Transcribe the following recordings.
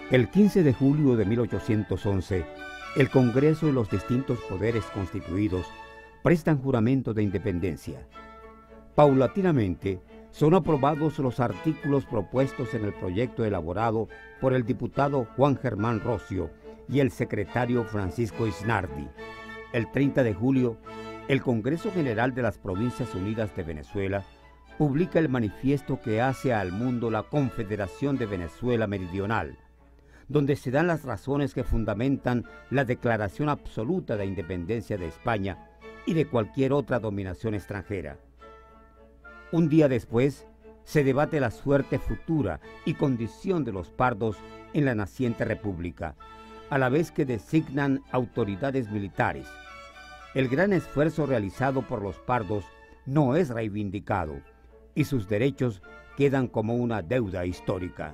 El 15 de julio de 1811, el Congreso y los distintos poderes constituidos prestan juramento de independencia. Paulatinamente, son aprobados los artículos propuestos en el proyecto elaborado por el diputado Juan Germán Rocio y el secretario Francisco Isnardi. El 30 de julio, el Congreso General de las Provincias Unidas de Venezuela publica el manifiesto que hace al mundo la Confederación de Venezuela Meridional, donde se dan las razones que fundamentan la declaración absoluta de independencia de España y de cualquier otra dominación extranjera. Un día después, se debate la suerte futura y condición de los pardos en la naciente república, a la vez que designan autoridades militares. El gran esfuerzo realizado por los pardos no es reivindicado y sus derechos quedan como una deuda histórica.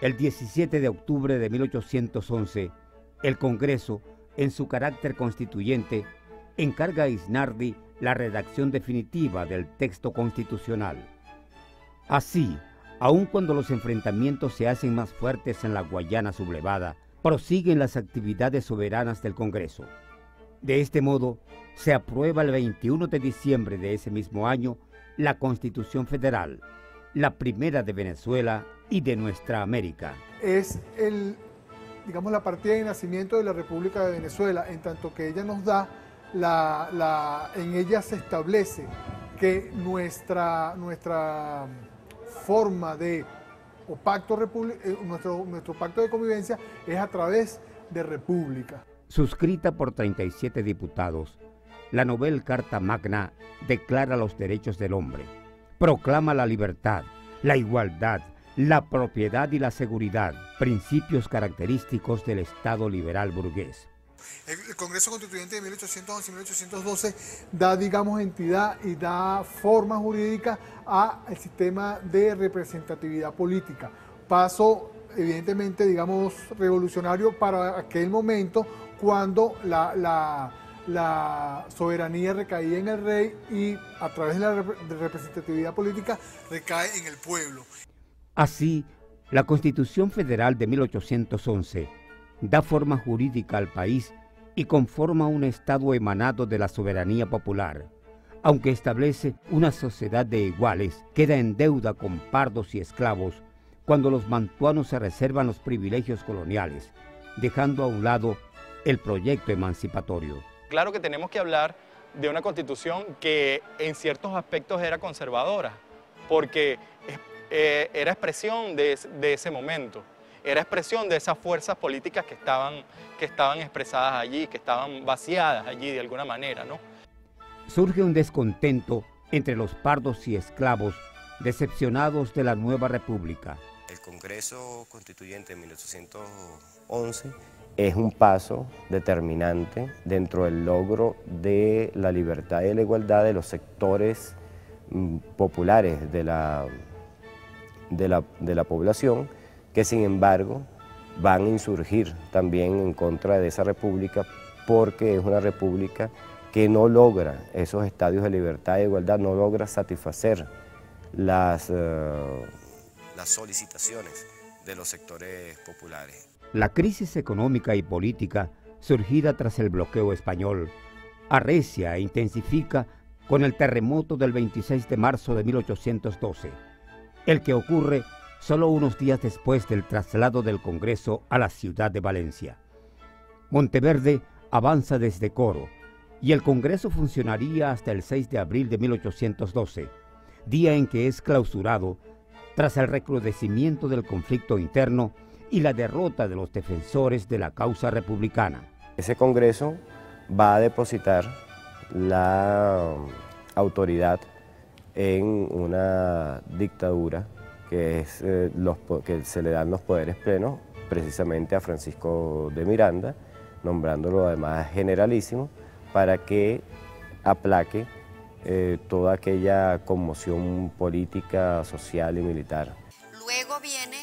El 17 de octubre de 1811, el Congreso, en su carácter constituyente, encarga a Isnardi la redacción definitiva del texto constitucional. Así, aun cuando los enfrentamientos se hacen más fuertes en la Guayana sublevada, prosiguen las actividades soberanas del Congreso. De este modo, se aprueba el 21 de diciembre de ese mismo año la Constitución Federal, la primera de Venezuela y de nuestra América. Es la partida de nacimiento de la República de Venezuela, en tanto que ella nos da en ella se establece que nuestra forma de o pacto nuestro pacto de convivencia es a través de república. Suscrita por 37 diputados, la Novel Carta Magna declara los derechos del hombre, proclama la libertad, la igualdad, la propiedad y la seguridad, principios característicos del Estado liberal burgués. El Congreso Constituyente de 1811 y 1812 da, entidad y da forma jurídica al sistema de representatividad política. Paso, evidentemente, revolucionario para aquel momento cuando la soberanía recaía en el rey y a través de la representatividad política recae en el pueblo. Así, la Constitución Federal de 1811 da forma jurídica al país y conforma un Estado emanado de la soberanía popular. Aunque establece una sociedad de iguales, queda en deuda con pardos y esclavos cuando los mantuanos se reservan los privilegios coloniales, dejando a un lado el proyecto emancipatorio. Claro que tenemos que hablar de una constitución que en ciertos aspectos era conservadora, porque era expresión de ese momento. Era expresión de esas fuerzas políticas que estaban expresadas allí, que estaban vaciadas allí de alguna manera, ¿no? Surge un descontento entre los pardos y esclavos, decepcionados de la nueva república. El Congreso Constituyente de 1811 es un paso determinante dentro del logro de la libertad y la igualdad de los sectores populares de la población, que sin embargo van a insurgir también en contra de esa república porque es una república que no logra esos estadios de libertad e igualdad, no logra satisfacer las solicitaciones de los sectores populares. La crisis económica y política surgida tras el bloqueo español arrecia e intensifica con el terremoto del 26 de marzo de 1812, el que ocurre solo unos días después del traslado del Congreso a la ciudad de Valencia. Monteverde avanza desde Coro y el Congreso funcionaría hasta el 6 de abril de 1812, día en que es clausurado tras el recrudecimiento del conflicto interno y la derrota de los defensores de la causa republicana. Ese Congreso va a depositar la autoridad en una dictadura que se le dan los poderes plenos precisamente a Francisco de Miranda, nombrándolo además generalísimo, para que aplaque toda aquella conmoción política, social y militar. Luego viene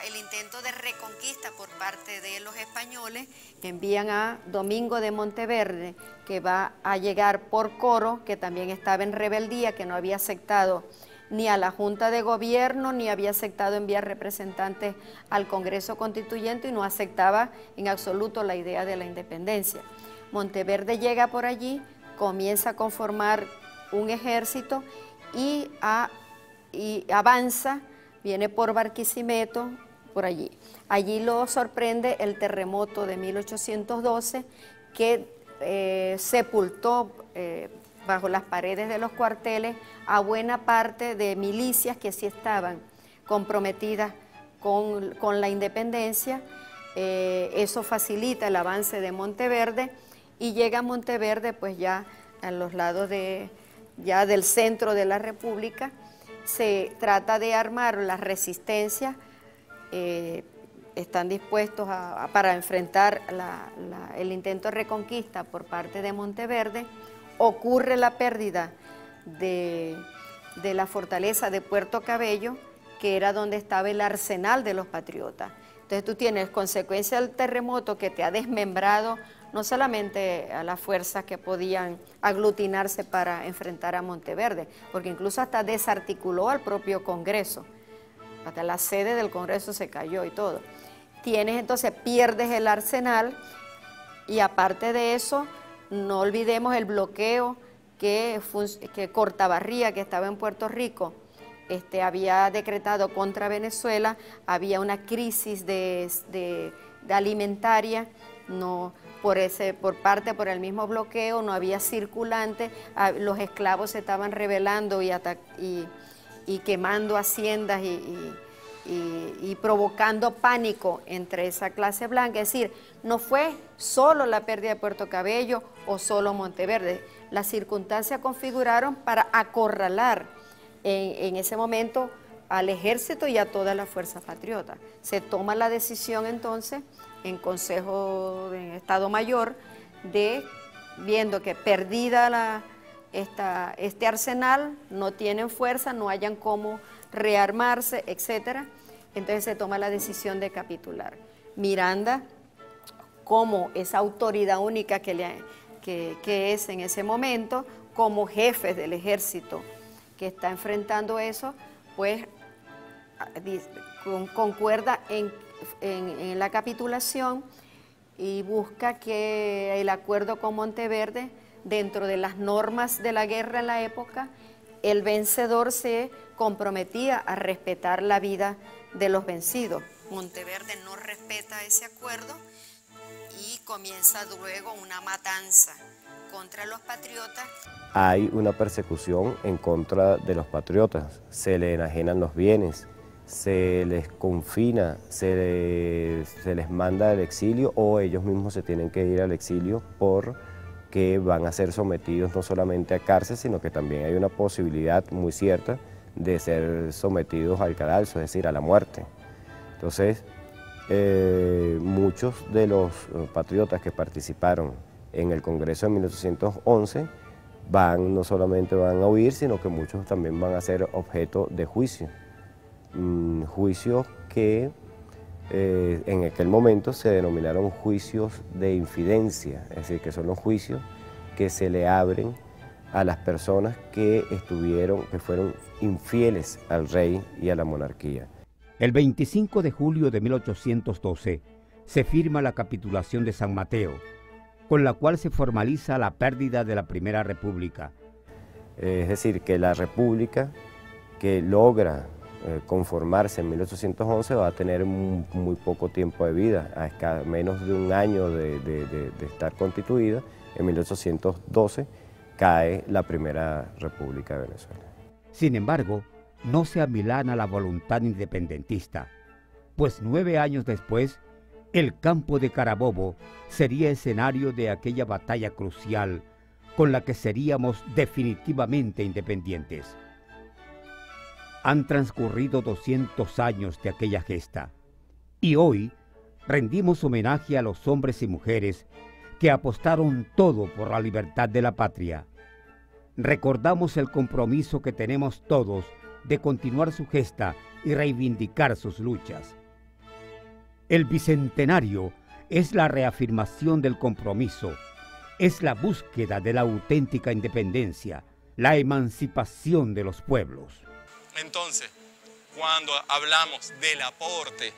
el intento de reconquista por parte de los españoles, que envían a Domingo de Monteverde, que va a llegar por Coro, que también estaba en rebeldía, que no había aceptado ni a la Junta de Gobierno, ni había aceptado enviar representantes al Congreso Constituyente y no aceptaba en absoluto la idea de la independencia. Monteverde llega por allí, comienza a conformar un ejército y avanza, viene por Barquisimeto, por allí. Allí lo sorprende el terremoto de 1812 que sepultó bajo las paredes de los cuarteles a buena parte de milicias que sí estaban comprometidas con la independencia. Eso facilita el avance de Monteverde y llega a Monteverde pues ya a los lados ya del centro de la República. Se trata de armar la resistencia, están dispuestos para enfrentar el intento de reconquista por parte de Monteverde. Ocurre la pérdida de la fortaleza de Puerto Cabello, que era donde estaba el arsenal de los patriotas. Entonces tú tienes consecuencia del terremoto que te ha desmembrado no solamente a las fuerzas que podían aglutinarse para enfrentar a Monteverde, porque incluso hasta desarticuló al propio Congreso, hasta la sede del Congreso se cayó y todo. Entonces pierdes el arsenal y aparte de eso, no olvidemos el bloqueo que Cortabarría, que estaba en Puerto Rico, había decretado contra Venezuela. Había una crisis de alimentaria, por el mismo bloqueo, no había circulante, los esclavos se estaban rebelando y quemando haciendas y provocando pánico entre esa clase blanca. Es decir, no fue solo la pérdida de Puerto Cabello o solo Monteverde, las circunstancias configuraron para acorralar en ese momento al ejército y a todas las fuerzas patriotas. Se toma la decisión entonces en Consejo de Estado Mayor viendo que perdida este arsenal, no tienen fuerza, no hayan cómo rearmarse, etcétera. Entonces se toma la decisión de capitular. Miranda, como esa autoridad única que es en ese momento, como jefe del ejército que está enfrentando eso, pues concuerda en la capitulación y busca que el acuerdo con Monteverde, dentro de las normas de la guerra en la época, el vencedor se comprometía a respetar la vida de los vencidos. Monteverde no respeta ese acuerdo y comienza luego una matanza contra los patriotas. Hay una persecución en contra de los patriotas, se les enajenan los bienes, se les confina, se les manda al exilio o ellos mismos se tienen que ir al exilio porque van a ser sometidos no solamente a cárcel, sino que también hay una posibilidad muy cierta de ser sometidos al cadalso, es decir, a la muerte. Entonces, muchos de los patriotas que participaron en el Congreso de 1811 no solamente van a huir, sino que muchos también van a ser objeto de juicio. Juicios que en aquel momento se denominaron juicios de infidencia, es decir, que son los juicios que se le abren a las personas que fueron infieles al rey y a la monarquía. El 25 de julio de 1812 se firma la capitulación de San Mateo, con la cual se formaliza la pérdida de la Primera República. Es decir, que la República que logra conformarse en 1811 va a tener muy poco tiempo de vida, a menos de un año de estar constituida. En 1812 cae la Primera República de Venezuela. Sin embargo, no se amilana la voluntad independentista, pues 9 años después, el campo de Carabobo sería escenario de aquella batalla crucial con la que seríamos definitivamente independientes. Han transcurrido 200 años de aquella gesta y hoy rendimos homenaje a los hombres y mujeres que apostaron todo por la libertad de la patria. Recordamos el compromiso que tenemos todos de continuar su gesta y reivindicar sus luchas. El Bicentenario es la reafirmación del compromiso, es la búsqueda de la auténtica independencia, la emancipación de los pueblos. Entonces, cuando hablamos del aporte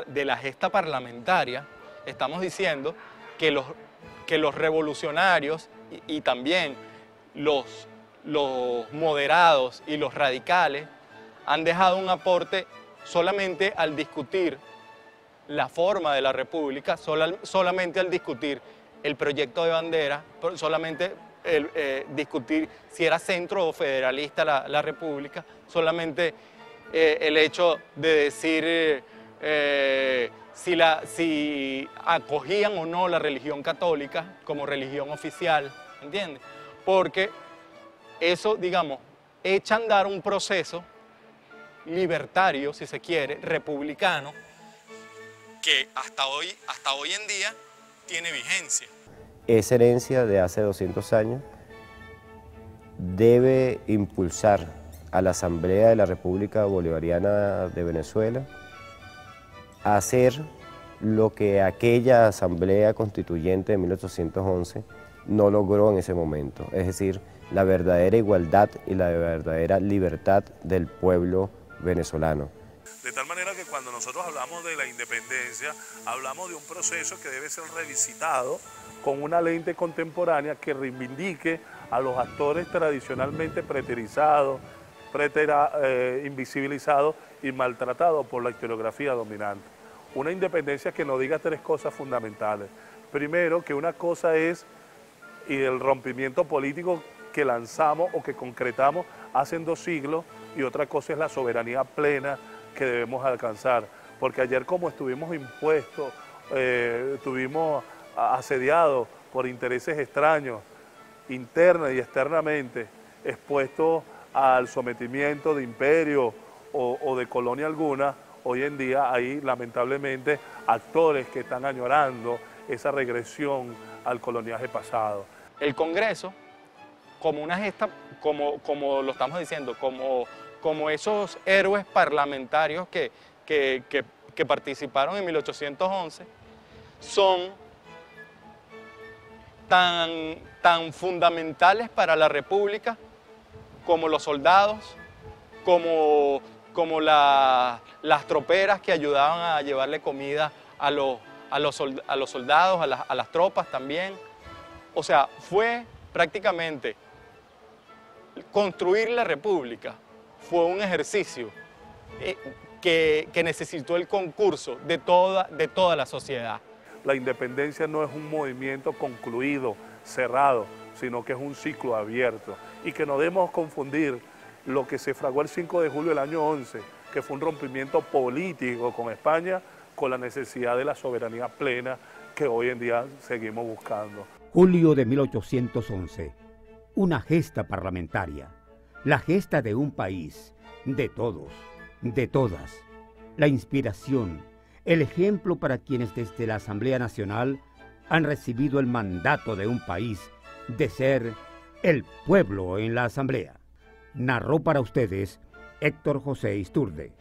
de la gesta parlamentaria, estamos diciendo que los revolucionarios y también los moderados y los radicales han dejado un aporte solamente al discutir la forma de la república, solamente al discutir el proyecto de bandera, solamente discutir si era centro o federalista la república, solamente el hecho de decir si acogían o no la religión católica como religión oficial, ¿entiendes? Porque eso, digamos, echa a andar un proceso libertario, si se quiere, republicano, que hasta hoy en día tiene vigencia. Esa herencia de hace 200 años debe impulsar a la Asamblea de la República Bolivariana de Venezuela a hacer lo que aquella Asamblea Constituyente de 1811 no logró en ese momento, es decir, la verdadera igualdad y la verdadera libertad del pueblo venezolano. De tal manera que cuando nosotros hablamos de la independencia, hablamos de un proceso que debe ser revisitado con una lente contemporánea que reivindique a los actores tradicionalmente preterizados, invisibilizados y maltratados por la historiografía dominante. Una independencia que nos diga tres cosas fundamentales. Primero, que una cosa es el rompimiento político que lanzamos o que concretamos hace 2 siglos y otra cosa es la soberanía plena que debemos alcanzar. Porque ayer como estuvimos impuestos, estuvimos asediados por intereses extraños, interna y externamente, expuestos al sometimiento de imperio o de colonia alguna, hoy en día hay lamentablemente actores que están añorando esa regresión al coloniaje pasado. El Congreso, como una gesta, como lo estamos diciendo, como esos héroes parlamentarios que participaron en 1811, son tan fundamentales para la República como los soldados, como las troperas que ayudaban a llevarle comida a los soldados, a las tropas también. O sea, fue prácticamente construir la República, fue un ejercicio que necesitó el concurso de toda la sociedad. La independencia no es un movimiento concluido, cerrado, sino que es un ciclo abierto. Y que no debemos confundir lo que se fraguó el 5 de julio del año 11, que fue un rompimiento político con España, con la necesidad de la soberanía plena que hoy en día seguimos buscando. Julio de 1811, una gesta parlamentaria, la gesta de un país, de todos, de todas, la inspiración, el ejemplo para quienes desde la Asamblea Nacional han recibido el mandato de un país de ser el pueblo en la Asamblea. Narró para ustedes Héctor José Isturde.